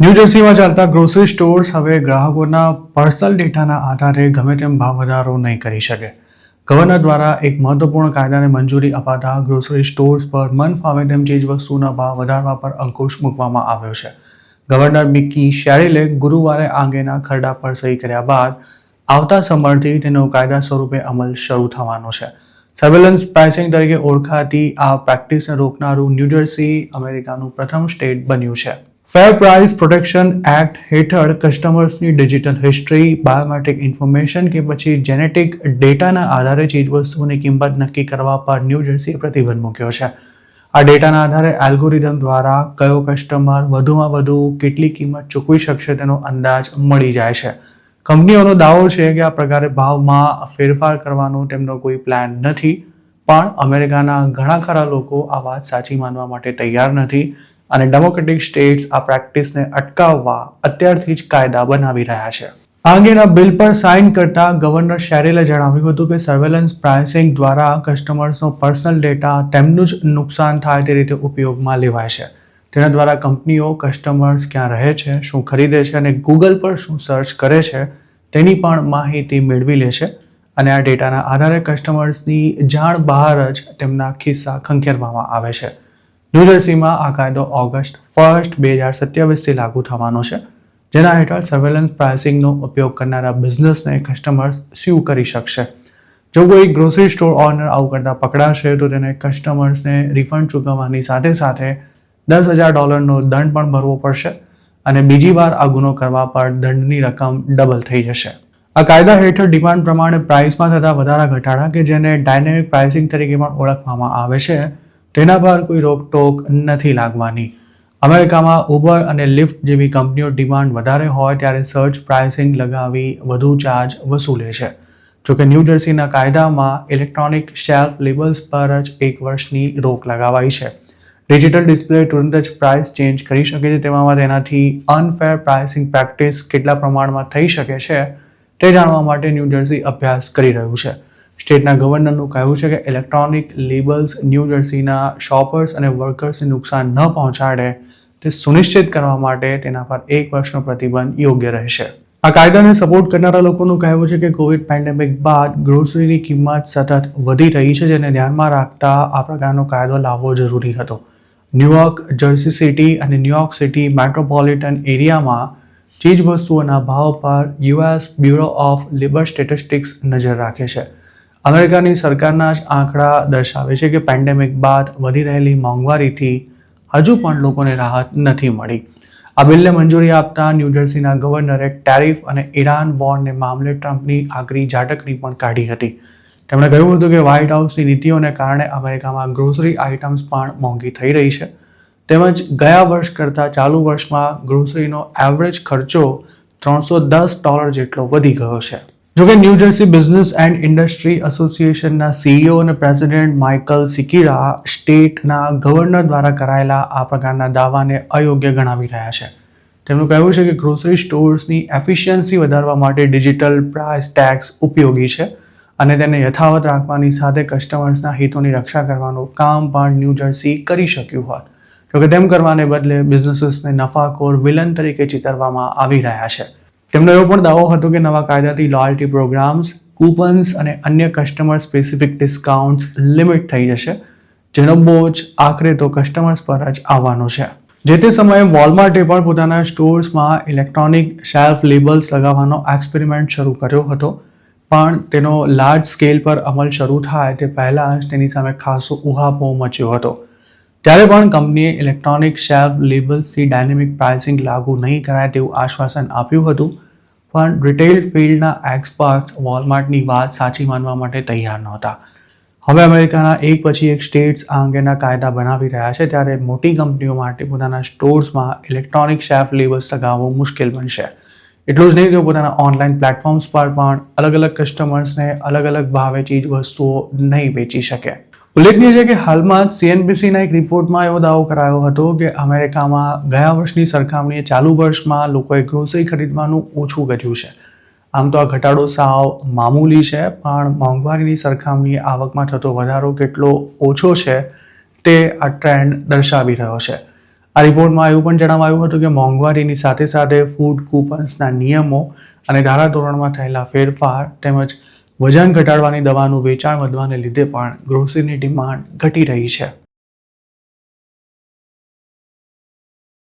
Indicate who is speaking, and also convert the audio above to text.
Speaker 1: ન્યૂજર્સીમાં ચાલતા grocery stores હવે ગ્રાહકોના પર્સનલ ડેટાના આધારે ગમે તેમ ભાવ વધારો નહીં કરી શકે. ગવર્નર દ્વારા એક મહત્વપૂર્ણ કાયદાને મંજૂરી અપાતા ગ્રોસરી સ્ટોર્સ પર મન ફાવે તેમ ચીજવસ્તુના ભાવ વધારવા પર અંકુશ મૂકવામાં આવ્યો છે. ગવર્નર મિકી શેરિલે ગુરુવારે આ અંગેના ખરડા પર સહી કર્યા બાદ આવતા સમરથી તેનો કાયદા સ્વરૂપે અમલ શરૂ થવાનો છે. સર્વેલન્સ પ્રાઇસિંગ તરીકે ઓળખાતી આ પ્રેક્ટિસને રોકનારું ન્યૂજર્સી અમેરિકાનું પ્રથમ સ્ટેટ બન્યું છે. ફેર પ્રાઇસ પ્રોટેક્શન એક્ટ હેઠળ કસ્ટમર્સની ડિજિટલ હિસ્ટ્રી, બાયોમેટ્રિક ઇન્ફોર્મેશન કે પછી જેનેટિક ડેટાના આધારે ચીજવસ્તુઓની કિંમત નક્કી કરવા પર ન્યૂજર્સીએ પ્રતિબંધ મૂક્યો છે. આ ડેટાના આધારે એલ્ગોરિધમ દ્વારા કયો કસ્ટમર વધુમાં વધુ કેટલી કિંમત ચૂકવી શકશે તેનો અંદાજ મળી જાય છે. કંપનીઓનો દાવો છે કે આ પ્રકારે ભાવમાં ફેરફાર કરવાનો તેમનો કોઈ પ્લાન નથી, પણ અમેરિકાના ઘણા ખરા લોકો આ વાત સાચી માનવા માટે તૈયાર નથી અને ડેમોક્રેટિક સ્ટેટ્સ આ પ્રેક્ટિસને અટકાવવા અત્યારથી જ કાયદા બનાવી રહ્યા છે. આ અંગેના બિલ પર સાઇન કરતા ગવર્નર શેરિલે જણાવ્યું હતું કે સર્વેલન્સ પ્રાઇસિંગ દ્વારા કસ્ટમર્સનો પર્સનલ ડેટા તેમનું જ નુકસાન થાય તે રીતે ઉપયોગમાં લેવાય છે. તેના દ્વારા કંપનીઓ કસ્ટમર્સ ક્યાં રહે છે, શું ખરીદે છે અને ગૂગલ પર શું સર્ચ કરે છે તેની પણ માહિતી મેળવી લે છે અને આ ડેટાના આધારે કસ્ટમર્સની જાણ બહાર જ તેમના ખિસ્સા ખંખેરવામાં આવે છે. ન્યૂજર્સીમાં આ કાયદો ઓગસ્ટ 1, 2027થી લાગુ થવાનો છે, જેના હેઠળ સર્વેલન્સ પ્રાઇસિંગનો ઉપયોગ કરનારા બિઝનેસને કસ્ટમર્સ સ્યુ કરી શકશે. જો કોઈ ગ્રોસરી સ્ટોર ઓનર આવું કરતા પકડાશે તો તેને કસ્ટમર્સને રિફંડ ચૂકવવાની સાથે સાથે $10,000નો દંડ પણ ભરવો પડશે અને બીજી વાર આ ગુનો કરવા પર દંડની રકમ ડબલ થઈ જશે. આ કાયદા હેઠળ ડિમાન્ડ પ્રમાણે પ્રાઇસમાં થતા વધારા ઘટાડા કે જેને ડાયનેમિક પ્રાઇસિંગ તરીકે પણ ઓળખવામાં આવે છે તેના પર કોઈ રોકટોક નથી લાગવાની. અમેરિકામાં ઉબર અને લિફ્ટ જેવી કંપનીઓ ડિમાન્ડ વધારે હોય ત્યારે સર્ચ પ્રાઇસિંગ લગાવી વધુ ચાર્જ વસૂલે છે. જોકે ન્યૂજર્સીના કાયદામાં ઇલેક્ટ્રોનિક શેલ્ફ લેબલ્સ પર જ 1 વર્ષની રોક લગાવાઈ છે. ડિજિટલ ડિસ્પ્લે તુરંત જ પ્રાઇસ ચેન્જ કરી શકે છે, તેવામાં તેનાથી અનફેર પ્રાઇસિંગ પ્રેક્ટિસ કેટલા પ્રમાણમાં થઈ શકે છે તે જાણવા માટે ન્યૂજર્સી અભ્યાસ કરી રહ્યું છે. સ્ટેટના ગવર્નરનું કહેવું છે કે ઇલેક્ટ્રોનિક લેબલ્સ ન્યૂજર્સીના શોપર્સ અને વર્કર્સને નુકસાન ન પહોંચાડે તે સુનિશ્ચિત કરવા માટે તેના પર 1 વર્ષનો પ્રતિબંધ યોગ્ય રહેશે. આ કાયદાને સપોર્ટ કરનારા લોકોનું કહેવું છે કે કોવિડ પેન્ડેમિક બાદ ગ્રોસરીની કિંમત સતત વધી રહી છે, જેને ધ્યાનમાં રાખતા આ પ્રકારનો કાયદો લાવવો જરૂરી હતો. ન્યૂયોર્ક, જર્સી સિટી અને ન્યૂયોર્ક સિટી મેટ્રોપોલિટન એરિયામાં ચીજવસ્તુઓના ભાવ પર US bureau of labour statistics નજર રાખે છે. અમેરિકાની સરકારના જ આંકડા દર્શાવે છે કે પેન્ડેમિક બાદ વધી રહેલી મોંઘવારીથી હજુ પણ લોકોને રાહત નથી મળી. આ બિલને મંજૂરી આપતા ન્યૂજર્સીના ગવર્નરે ટેરિફ અને ઈરાન વોરને મામલે ટ્રમ્પની આકરી ઝાટકણી પણ કાઢી હતી. તેમણે કહ્યું હતું કે વ્હાઇટ હાઉસની નીતિઓને કારણે અમેરિકામાં ગ્રોસરી આઇટમ્સ પણ મોંઘી થઈ રહી છે. તેમજ ગયા વર્ષ કરતાં ચાલુ વર્ષમાં ગ્રોસરીનો એવરેજ ખર્ચો $310 જેટલો વધી ગયો છે. જોકે ન્યૂજર્સી બિઝનેસ એન્ડ ઇન્ડસ્ટ્રી એસોસિએશનના CEO અને પ્રેસિડેન્ટ માઇકલ સિકિરા સ્ટેટના ગવર્નર દ્વારા કરાયેલા આ પ્રકારના દાવાને અયોગ્ય ગણાવી રહ્યા છે. તેમનું કહેવું છે કે ગ્રોસરી સ્ટોર્સની એફિશિયન્સી વધારવા માટે ડિજિટલ પ્રાઇસ ટેક્સ ઉપયોગી છે અને તેને યથાવત રાખવાની સાથે કસ્ટમર્સના હિતોની રક્ષા કરવાનું કામ પણ ન્યૂજર્સી કરી શક્યું હોત. જોકે તેમ કરવાને બદલે બિઝનેસીસને નફાખોર વિલન તરીકે ચિતરવામાં આવી રહ્યા છે. તેમનો એવો પણ દાવો હતો કે નવા કાયદાથી લોયલ્ટી પ્રોગ્રામ્સ, કૂપન્સ અને અન્ય કસ્ટમર સ્પેસિફિક ડિસ્કાઉન્ટ્સ લિમિટ થઈ જશે, જેનો બોજ આખરે તો કસ્ટમર્સ પર જ આવવાનો છે. જે તે સમયે વોલમાર્ટે પણ પોતાના સ્ટોર્સમાં ઇલેક્ટ્રોનિક શેલ્ફ લેબલ્સ લગાવવાનો એક્સપેરિમેન્ટ શરૂ કર્યો હતો, પણ તેનો લાર્જ સ્કેલ પર અમલ શરૂ થાય તે પહેલાં જ તેની સામે ખાસો ઉહાપોહ મચ્યો હતો. ત્યારે પણ કંપનીએ ઇલેક્ટ્રોનિક શેલ્ફ લેબલ્સથી ડાયનેમિક પ્રાઇસિંગ લાગુ નહીં કરાય તેવું આશ્વાસન આપ્યું હતું, પણ રિટેલ ફિલ્ડના એક્સપર્ટ્સ વોલમાર્ટની વાત સાચી માનવા માટે તૈયાર નહોતા. હવે અમેરિકાના એક પછી એક સ્ટેટ્સ આ અંગેના કાયદા બનાવી રહ્યા છે, ત્યારે મોટી કંપનીઓ માટે પોતાના સ્ટોર્સમાં ઇલેક્ટ્રોનિક શેલ્ફ લેબલ્સ લગાવવું મુશ્કેલ બનશે. એટલું જ નહીં, તેઓ પોતાના ઓનલાઈન પ્લેટફોર્મ્સ પર પણ અલગ અલગ કસ્ટમર્સને અલગ અલગ ભાવે ચીજ વસ્તુઓ નહીં વેચી શકે. ઉલ્લેખનીય છે કે હાલમાં જ CNBCના એક રિપોર્ટમાં એવો દાવો કરાયો હતો કે અમેરિકામાં ગયા વર્ષની સરખામણીએ ચાલુ વર્ષમાં લોકોએ ગ્રોસરી ખરીદવાનું ઓછું કર્યું છે. આમ તો આ ઘટાડો સાવ મામૂલી છે, પણ મોંઘવારીની સરખામણીએ આવકમાં થતો વધારો કેટલો ઓછો છે તે આ ટ્રેન્ડ દર્શાવી રહ્યો છે. આ રિપોર્ટમાં એવું પણ જણાવાયું હતું કે મોંઘવારીની સાથે સાથે ફૂડ કૂપન્સના નિયમો અને ધારાધોરણમાં થયેલા ફેરફાર તેમજ વજન ઘટાડવાની દવાનું વેચાણ વધવાને લીધે પણ ગ્રોસરીની ડિમાન્ડ ઘટી રહી છે.